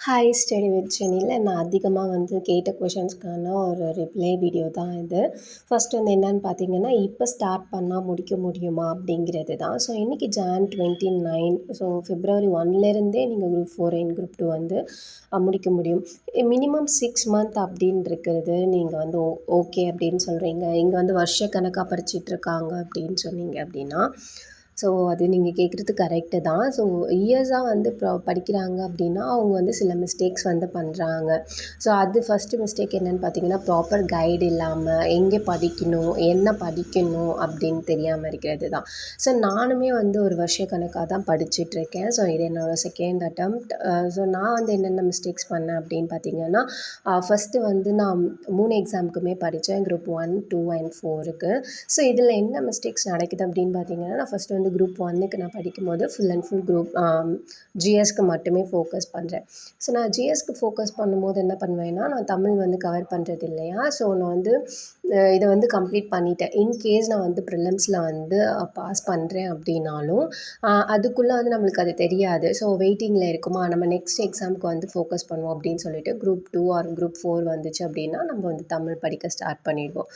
Hi study with சென்னையில் நான் அதிகமாக கேட்ட கொஷின்ஸ்க்கான ஒரு ரிப்ளை வீடியோ தான் இது. ஃபஸ்ட் என்னென்னு பார்த்தீங்கன்னா, இப்போ ஸ்டார்ட் பண்ணால் முடிக்க முடியுமா அப்படிங்கிறது தான். ஸோ இன்றைக்கி Jan 29. ஸோ February 1லேருந்தே நீங்கள் குரூப் 4 அண்ட் குரூப் 2 முடிக்க முடியும். மினிமம் 6 மந்த் அப்படின்னு இருக்கிறது நீங்கள் ஓகே அப்படின்னு சொல்கிறீங்க. இங்கே வருஷக்கணக்காக படிச்சிட்ருக்காங்க அப்படின்னு சொன்னீங்க அப்படின்னா, ஸோ அது நீங்கள் கேட்குறது கரெக்டு தான். ஸோ இயர்ஸாக படிக்கிறாங்க அப்படின்னா அவங்க சில மிஸ்டேக்ஸ் பண்ணுறாங்க. ஸோ அது ஃபஸ்ட்டு மிஸ்டேக் என்னென்னு பார்த்தீங்கன்னா, ப்ராப்பர் கைடு இல்லாமல் எங்கே படிக்கணும், என்ன படிக்கணும் அப்படின்னு தெரியாமல் இருக்கிறது தான். ஸோ நானுமே ஒரு வருஷக்கணக்காக தான் படிச்சிட்ருக்கேன். ஸோ இது என்னோடய செகண்ட் அட்டெம்ப்ட். ஸோ நான் என்னென்ன மிஸ்டேக்ஸ் பண்ணேன் அப்படின்னு பார்த்தீங்கன்னா, ஃபஸ்ட்டு நான் 3 எக்ஸாமுக்குமே படித்தேன். Group 1, 2 and 4க்கு. ஸோ இதில் என்ன மிஸ்டேக்ஸ் நடக்குது அப்படின்னு பார்த்தீங்கன்னா, நான் ஃபஸ்ட்டு குரூப் 1க்கு நான் படிக்கும்போது ஃபுல் அண்ட் ஃபுல் குரூப் ஜிஎஸ்க்கு மட்டுமே ஃபோக்கஸ் பண்ணுறேன். ஸோ நான் ஜிஎஸ்க்கு ஃபோக்கஸ் பண்ணும்போது என்ன பண்ணுவேன்னா, நான் தமிழ் கவர் பண்ணுறது இல்லையா. ஸோ நான் இதை கம்ப்ளீட் பண்ணிட்டேன். இன்கேஸ் நான் ப்ரிலிம்ஸில் பாஸ் பண்ணுறேன் அப்படின்னாலும் அதுக்குள்ளே நம்மளுக்கு அது தெரியாது. ஸோ வெயிட்டிங்கில் இருக்குமா, நம்ம நெக்ஸ்ட் எக்ஸாமுக்கு ஃபோக்கஸ் பண்ணுவோம் அப்படின்னு சொல்லிட்டு குரூப் 2 ஆர் குரூப் 4 வந்துச்சு அப்படின்னா நம்ம தமிழ் படிக்க ஸ்டார்ட் பண்ணிடுவோம்.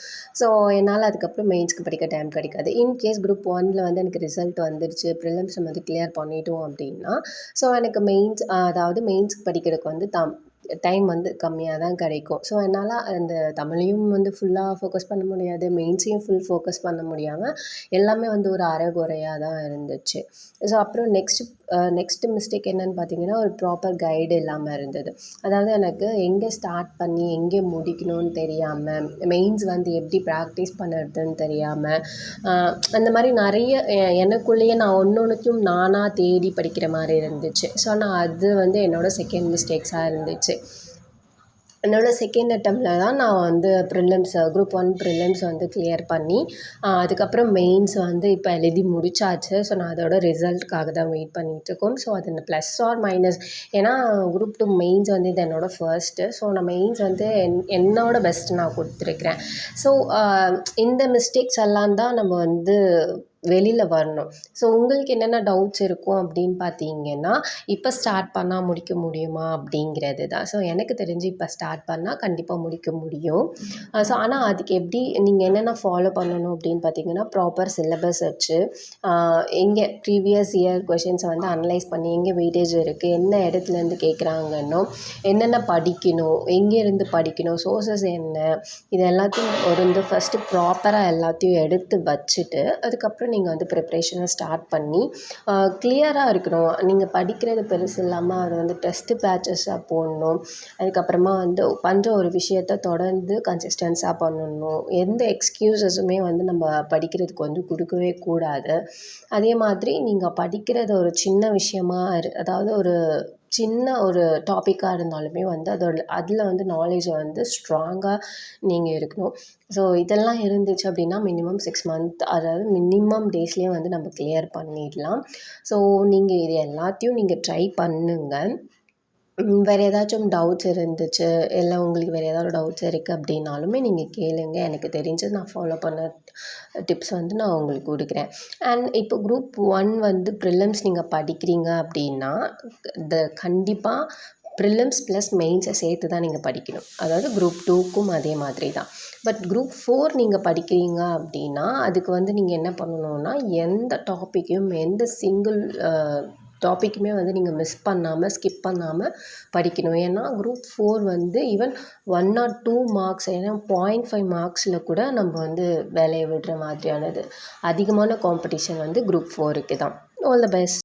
ஸோ என்னால் அதுக்கப்புறம் மெயின்ஸ்க்கு படிக்க டைம் கிடைக்காது. இன்கேஸ் குரூப் 1ல் எனக்கு ரிசல்ட் வந்துடுச்சு, ப்ரிலிம்ஸ் கிளியர் பண்ணிட்டோம் அப்படின்னா, ஸோ எனக்கு அதாவது மெயின்ஸ்க்கு படிக்கிறதுக்கு டைம் கம்மியாக தான் கிடைக்கும். ஸோ என்னால் அந்த தமிழையும் ஃபுல்லாக ஃபோக்கஸ் பண்ண முடியாது, மெயின்ஸையும் ஃபுல் ஃபோக்கஸ் பண்ண முடியாமல் எல்லாமே ஒரு அரைகுறையாக தான் இருந்துச்சு. ஸோ அப்புறம் நெக்ஸ்ட்டு மிஸ்டேக் என்னென்னு பார்த்தீங்கன்னா, ஒரு ப்ராப்பர் கைடு இல்லாமல் இருந்தது. அதாவது எனக்கு எங்கே ஸ்டார்ட் பண்ணி எங்கே முடிக்கணும்னு தெரியாமல், மெயின்ஸ் எப்படி ப்ராக்டிஸ் பண்ணுறதுன்னு தெரியாமல், அந்த மாதிரி நிறைய எனக்குள்ளேயே நான் ஒன்றொன்றுத்தையும் நானாக தேடி படிக்கிற மாதிரி இருந்துச்சு. ஸோ நான் அது என்னோடய செகண்ட் மிஸ்டேக்ஸாக இருந்துச்சு. என்னோடய செகண்ட் அட்டெம்ப்டில் தான் நான் ப்ரிலிம்ஸ் குரூப் 1 ப்ரிலிம்ஸ் கிளியர் பண்ணி அதுக்கப்புறம் மெயின்ஸ் இப்போ எழுதி முடிச்சாச்சு. ஸோ நான் அதோட ரிசல்ட்டுக்காக தான் வெயிட் பண்ணிகிட்ருக்கோம். ஸோ அது ப்ளஸ் ஆர் மைனஸ், ஏன்னா குரூப் 2 மெயின்ஸ் இது என்னோடய ஃபர்ஸ்ட்டு. ஸோ நான் மெயின்ஸ் என்னோட பெஸ்ட்டு நான் கொடுத்துருக்குறேன். ஸோ இந்த மிஸ்டேக்ஸ் எல்லாம் தான் நம்ம வெளியில் வரணும். ஸோ உங்களுக்கு என்னென்ன டவுட்ஸ் இருக்கும் அப்படின்னு பார்த்தீங்கன்னா, இப்போ ஸ்டார்ட் பண்ணால் முடிக்க முடியுமா அப்படிங்கிறது தான். ஸோ எனக்கு தெரிஞ்சு இப்போ ஸ்டார்ட் பண்ணால் கண்டிப்பாக முடிக்க முடியும். ஸோ ஆனால் அதுக்கு எப்படி நீங்கள் என்னென்ன ஃபாலோ பண்ணணும் அப்படின்னு பார்த்தீங்கன்னா, ப்ராப்பர் சிலபஸ் வச்சு எங்கே ப்ரீவியஸ் இயர் கொஷின்ஸை அனலைஸ் பண்ணி எங்கே வெயிட்டேஜ் இருக்குது, என்ன இடத்துலேருந்து கேட்குறாங்கன்னோ, என்னென்ன படிக்கணும், எங்கேருந்து படிக்கணும், சோர்ஸஸ் என்ன, இது எல்லாத்தையும் ஃபஸ்ட்டு ப்ராப்பராக எல்லாத்தையும் எடுத்து வச்சுட்டு அதுக்கப்புறம் நீங்கள் ப்ரிப்ரேஷனை ஸ்டார்ட் பண்ணி கிளியராக இருக்கணும். நீங்கள் படிக்கிறது பெருசு இல்லாமல் அது டெஸ்ட்டு பேட்சஸாக போடணும். அதுக்கப்புறமா பண்ணுற ஒரு விஷயத்த தொடர்ந்து கன்சிஸ்டன்ஸாக பண்ணணும். எந்த எக்ஸ்கியூஸஸுமே நம்ம படிக்கிறதுக்கு கொடுக்கவே கூடாது. அதே மாதிரி நீங்கள் படிக்கிறது ஒரு சின்ன விஷயமா அதாவது ஒரு சின்ன ஒரு டாப்பிக்காக இருந்தாலுமே அதில் நாலேஜை ஸ்ட்ராங்காக நீங்கள் இருக்கணும். ஸோ இதெல்லாம் இருந்துச்சு அப்படின்னா மினிமம் 6 மந்த், அதாவது மினிமம் டேஸ்லேயே நம்ம கிளியர் பண்ணிடலாம். ஸோ நீங்கள் இது எல்லாத்தையும் நீங்கள் ட்ரை பண்ணுங்கள். வேறு ஏதாச்சும் டவுட்ஸ் இருந்துச்சு, இல்லை உங்களுக்கு வேறு ஏதாவது டவுட்ஸ் இருக்குது அப்படின்னாலுமே நீங்கள் கேளுங்க. எனக்கு தெரிஞ்சது நான் ஃபாலோ பண்ண டிப்ஸ் நான் உங்களுக்கு கொடுக்குறேன். அண்ட் இப்போ குரூப் 1 ப்ரிலிம்ஸ் நீங்கள் படிக்கிறீங்க அப்படின்னா கண்டிப்பாக ப்ரிலிம்ஸ் ப்ளஸ் மெயின்ஸை சேர்த்து தான் நீங்கள் படிக்கணும். அதாவது குரூப் 2க்கும் அதே மாதிரி தான். பட் குரூப் 4 நீங்கள் படிக்கிறீங்க அப்படின்னா அதுக்கு நீங்கள் என்ன பண்ணணுன்னா, எந்த டாப்பிக்கையும் எந்த சிங்கிள் டாப்பிக்குமே நீங்கள் மிஸ் பண்ணாமல் ஸ்கிப் பண்ணாமல் படிக்கணும். ஏன்னா குரூப் 4 ஈவன் 1 ஆர் 2 மார்க்ஸ், ஏன்னா 0.5 மார்க்ஸில் கூட நம்ம வேலையை விடுற மாதிரியானது அதிகமான காம்படிஷன் குரூப் 4க்கு தான். All the best.